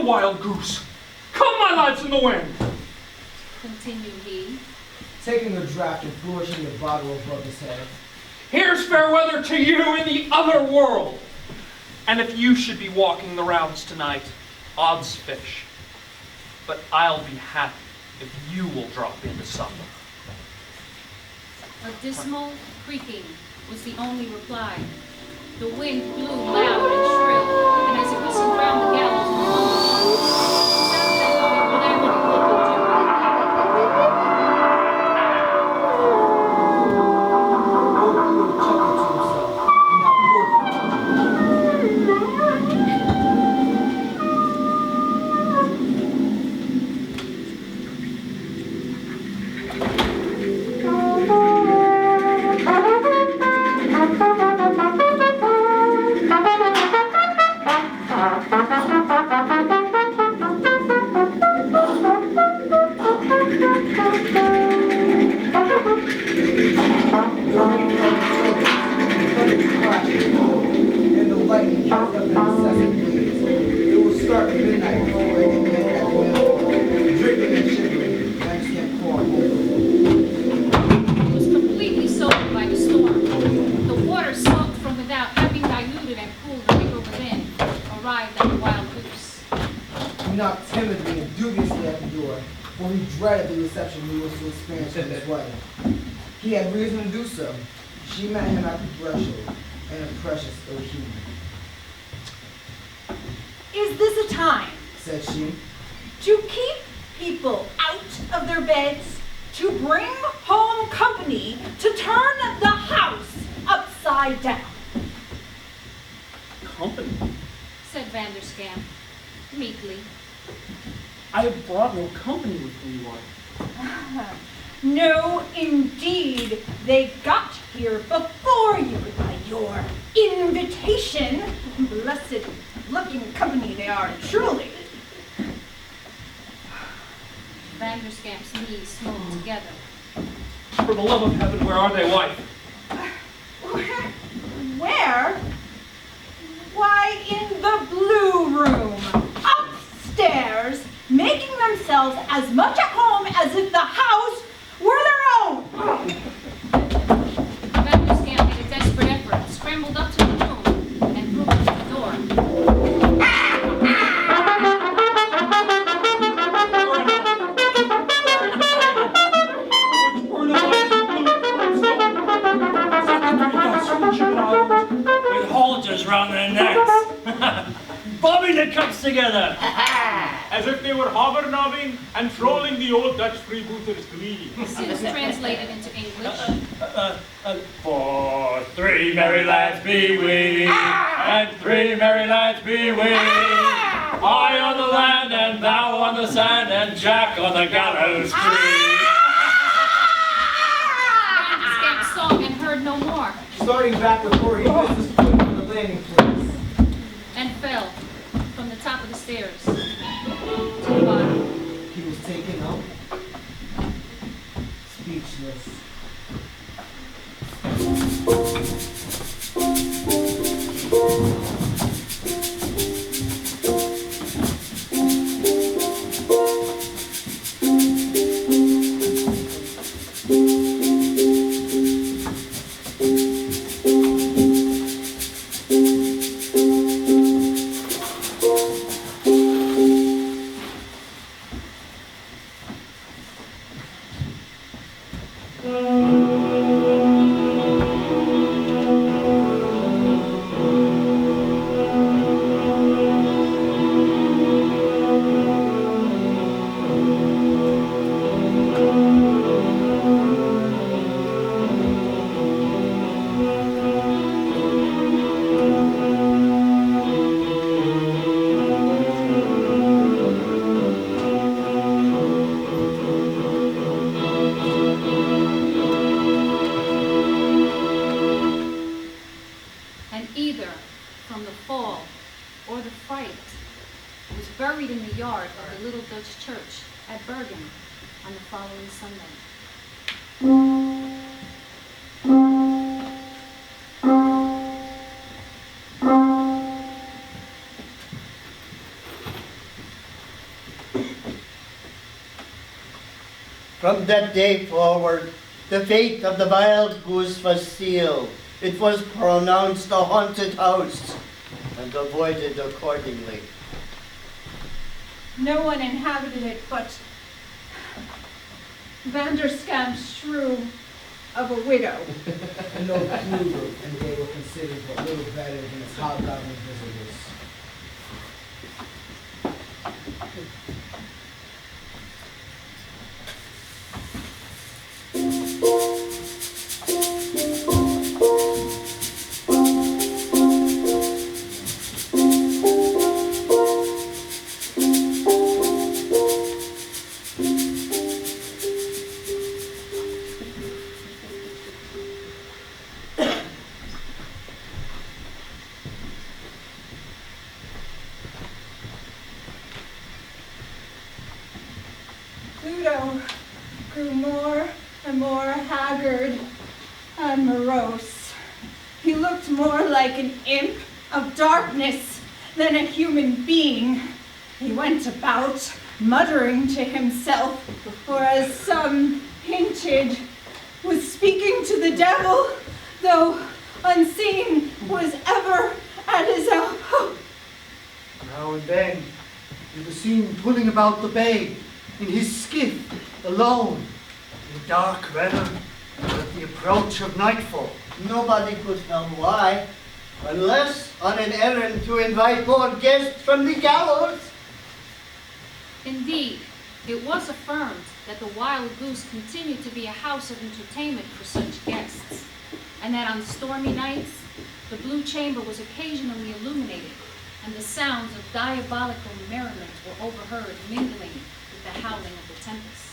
Wild goose. Come, my lads, in the wind. Continued he, taking a draught and flourishing the bottle above his head. Here's fair weather to you in the other world. And if you should be walking the rounds tonight, odds fish. But I'll be happy if you will drop into supper. a dismal creaking was the only reply. The wind blew loud and shrill, and as it whistled round the gallows in the moment, sounded as if it were there Old Peter chuckled to himself, and now and the lightning kept up an incessant blaze. It will start at midnight before it can get at noon. Dripping and shivering, Max can't crawl It was completely soaked by the storm. The water smoked from without, having diluted and cooled the river within, arrived at the wild goose. He knocked timidly and dubiously at the door, for he dreaded the reception he was to experience from his wife. He had reason to do so. She met him at the threshold, and a precious ill humor. Is this a time Said she, to keep people out of their beds, to bring home company, to turn the house upside down? Company? Said Vanderskamp, meekly. I have brought no company with me, wife. No, indeed, they got here before you by your invitation. Blessed looking company they are, truly. Vanderskamp's knees smote together. For the love of heaven, where are they, wife? Where? Why, in the blue room, upstairs, making themselves as much at home as if the house were their own. Vanderskamp made a desperate effort, scrambled up to the room, and threw open the door. With halters round their necks. Bobbing the cups together. As if they were hobnobbing and trolling the old Dutch freebooters' glee. This is translated into English. For three merry lads be we, and three merry lads be we. I on the land, and thou on the sand, and Jack on the gallows tree. Vanderskamp saw and heard no more, starting back before he missed his foot on the landing place. and fell from the top of the stairs to the bottom. He was taken up, speechless. And either from the fall or the fright, was buried in the yard of the little Dutch church at Bergen on the following Sunday. From that day forward, the fate of the wild goose was sealed. It was pronounced a haunted house and avoided accordingly. No one inhabited it but Vanderscamp's shrew of a widow. And no Pluto, and they were considered but little better than its hobgoblin visitors. Pluto grew more and more haggard and morose. He looked more like an imp of darkness than a human being. He went about muttering to himself, or as some hinted, was speaking to the devil, though unseen was ever at his elbow. Now and then, he was seen pulling about the bay in his skiff, alone, in dark weather, and at the approach of nightfall. Nobody could tell why, unless on an errand to invite more guests from the gallows. Indeed, it was affirmed that the Wild Goose continued to be a house of entertainment for such guests, and that on stormy nights, the Blue Chamber was occasionally illuminated, and the sounds of diabolical merriment were overheard mingling with the howling of the tempest.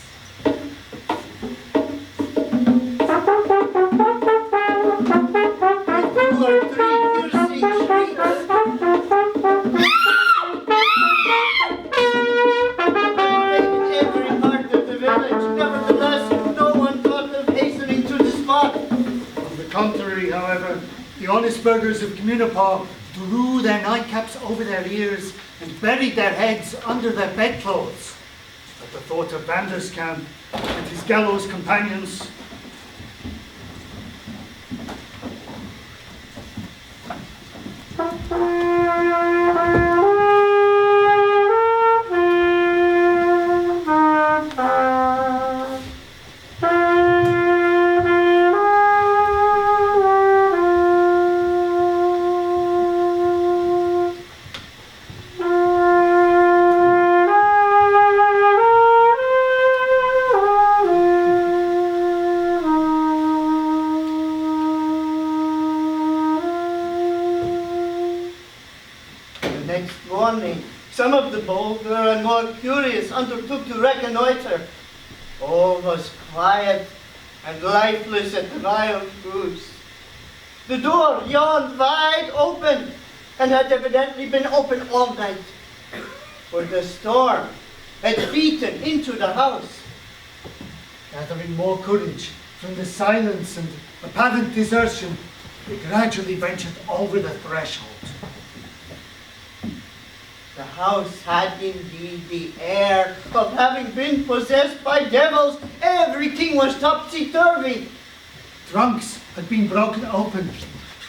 Two or three piercing shrieks. In every part of the village, nevertheless, no one thought of hastening to the spot. On the contrary, however, the honest burghers of Communipaw drew their nightcaps over their ears and buried their heads under their bedclothes at the thought of Vanderskamp and his gallows companions. Next morning, some of the bolder and more curious undertook to reconnoiter. All was quiet and lifeless at the Wild Goose. The door yawned wide open and had evidently been open all night, for the storm had beaten into the house. Gathering more courage from the silence and apparent desertion, they gradually ventured over the threshold. The house had indeed the air of having been possessed by devils. Everything was topsy-turvy. Trunks had been broken open,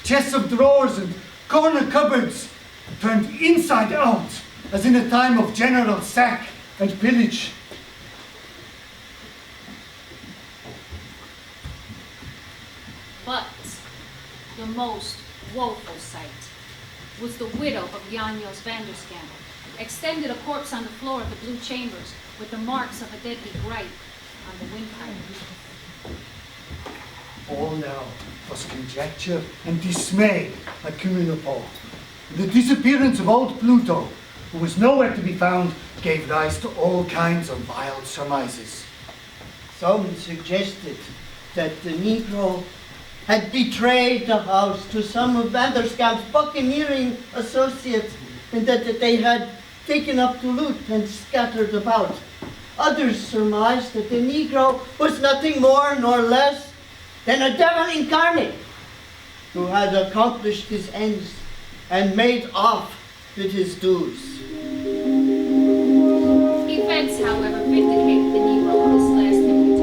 chests of drawers and corner cupboards turned inside out, as in a time of general sack and pillage. But the most woeful sight was the widow of Janos Vanderskamp, extended a corpse on the floor of the Blue Chambers with the marks of a deadly gripe on the windpipe. All now was conjecture and dismay at Communipaw. The disappearance of old Pluto, who was nowhere to be found, gave rise to all kinds of wild surmises. Some suggested that the Negro had betrayed the house to some of Vanderscamp's buccaneering associates, and that they had taken up to loot and scattered about. Others surmised that the Negro was nothing more nor less than a devil incarnate, who had accomplished his ends and made off with his dues. Events, however, vindicated the Negro of this last imputation.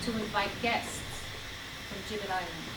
to invite guests from Gibbet Island.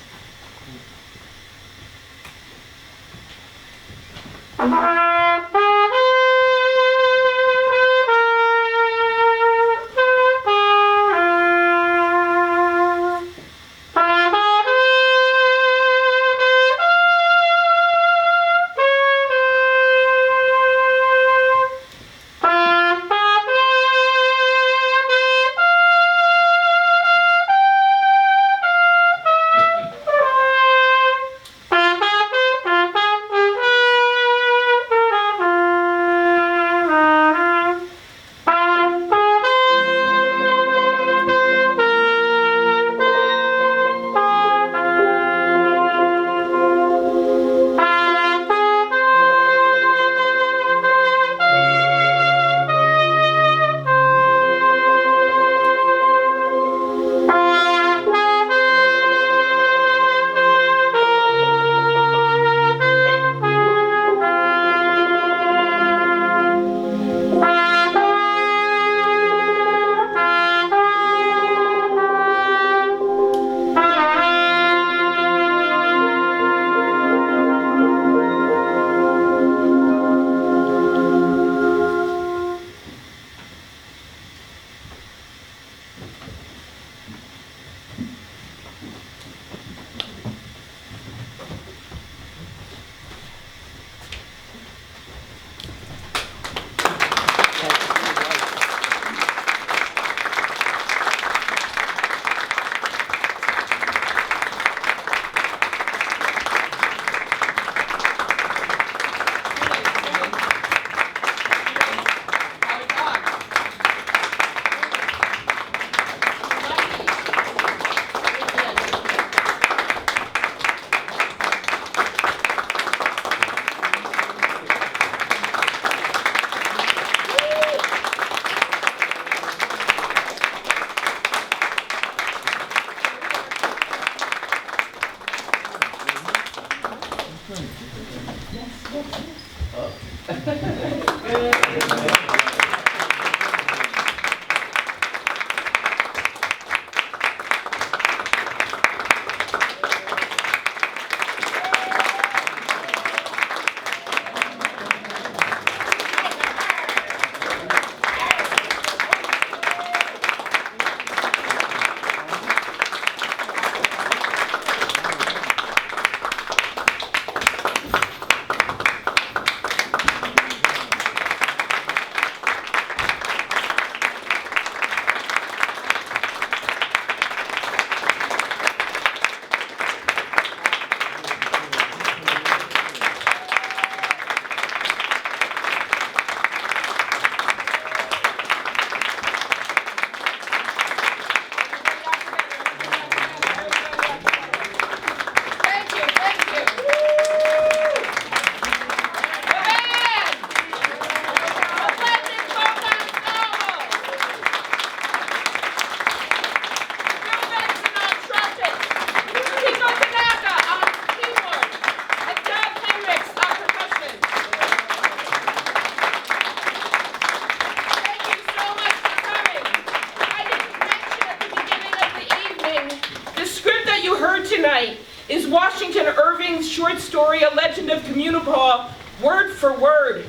tonight is Washington Irving's short story, A Legend of Communipaw, word for word.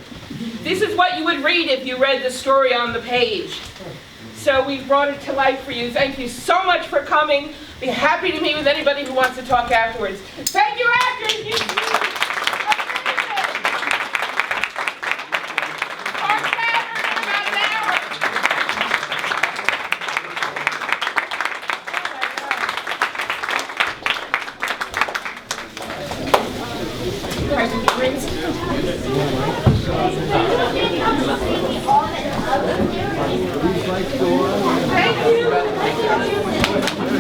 This is what you would read if you read the story on the page. So we've brought it to life for you. Thank you so much for coming. Be happy to meet with anybody who wants to talk afterwards. Thank you, actors. Thank you.